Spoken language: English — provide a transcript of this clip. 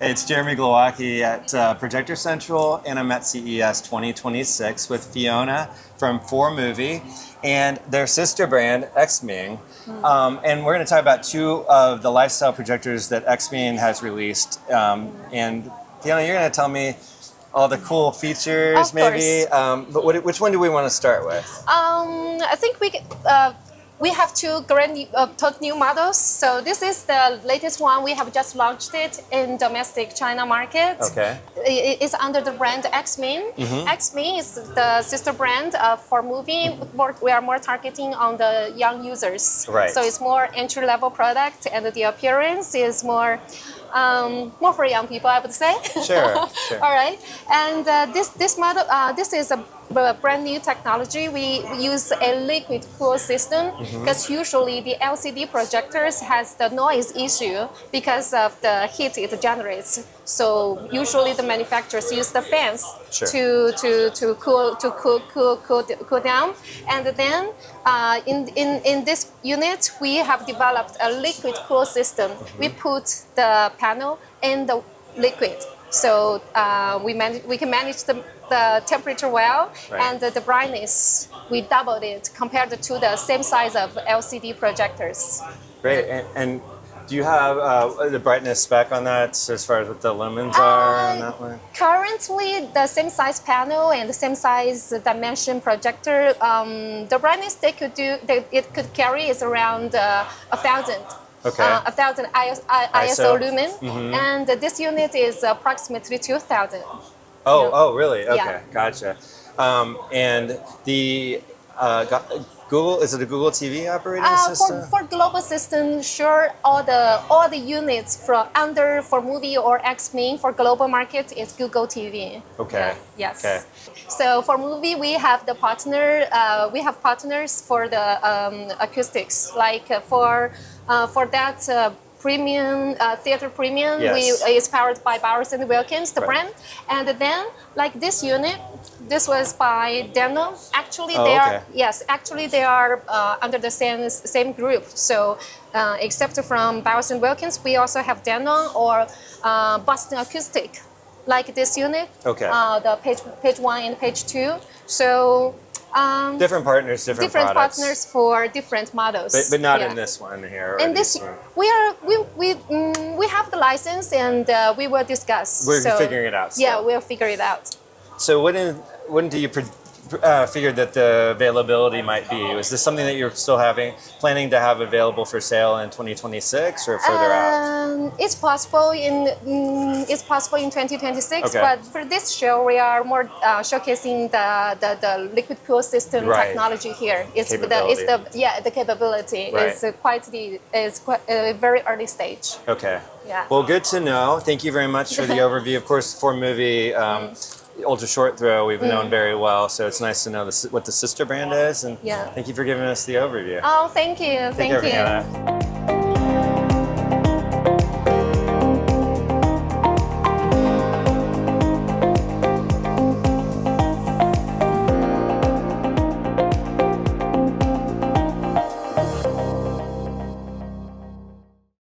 It's Jeremy Glowacki at Projector Central, and I'm at CES 2026 with Fiona from Formovie and their sister brand, Xming. And we're going to talk about two of the lifestyle projectors that Xming has released. And Fiona, you're going to tell me all the cool features, maybe. But which one do we want to start with? I think we have two new models. So this is the latest one. We have just launched it in domestic China market. Okay. It's under the brand Xming. Xming is the sister brand of Formovie. We are more targeting on the young users. Right. So it's more entry-level product, and the appearance is more for young people, I would say. Sure. All right. And this model, this is a brand new technology. We use a liquid cool system because usually the LCD projectors has the noise issue because of the heat it generates. So usually the manufacturers use the fans to cool down. And then in this unit we have developed a liquid cool system. We put the panel in the liquid. So we can manage the temperature well, and the brightness, we doubled it compared to the same size of LCD projectors. Great. And do you have the brightness spec on that as far as what the lumens are on that one? Currently, the same size panel and the same size dimension projector, the brightness it could carry is around 1,000. Okay. 1,000 ISO lumen, and this unit is approximately 2,000. Oh, really? Okay, yeah. Gotcha. And the Google, is it a Google TV operating system? For global system, sure. All the units from under Formovie or Xming for global market is Google TV. Okay. Yeah. Yes. Okay. So for movie, we have the partner. We have partners for the acoustics, like for that. Premium theater premium, is powered by Bowers and Wilkins, the brand, and then like this unit, this was by Denon. Actually, they are under the same group. So except from Bowers and Wilkins, we also have Denon or Boston Acoustic, like this unit. Okay. The page 1 and page 2. So. Different partners, different products. Partners for different models, but not in this one here. In this, we have the license, and we will discuss. We're figuring it out. So. Yeah, we'll figure it out. So when do you figure that the availability might be? Was this something that you're still planning to have available for sale in 2026 or further out? It's possible in 2026, okay. But for this show we are more showcasing the liquid cool system technology here. It's the capability is quite a very early stage. Okay. Yeah. Well, good to know. Thank you very much for the overview. Of course, Formovie. Ultra short throw we've known very well, so it's nice to know what the sister brand is, and thank you for giving us the overview. Oh, thank you. Thank you.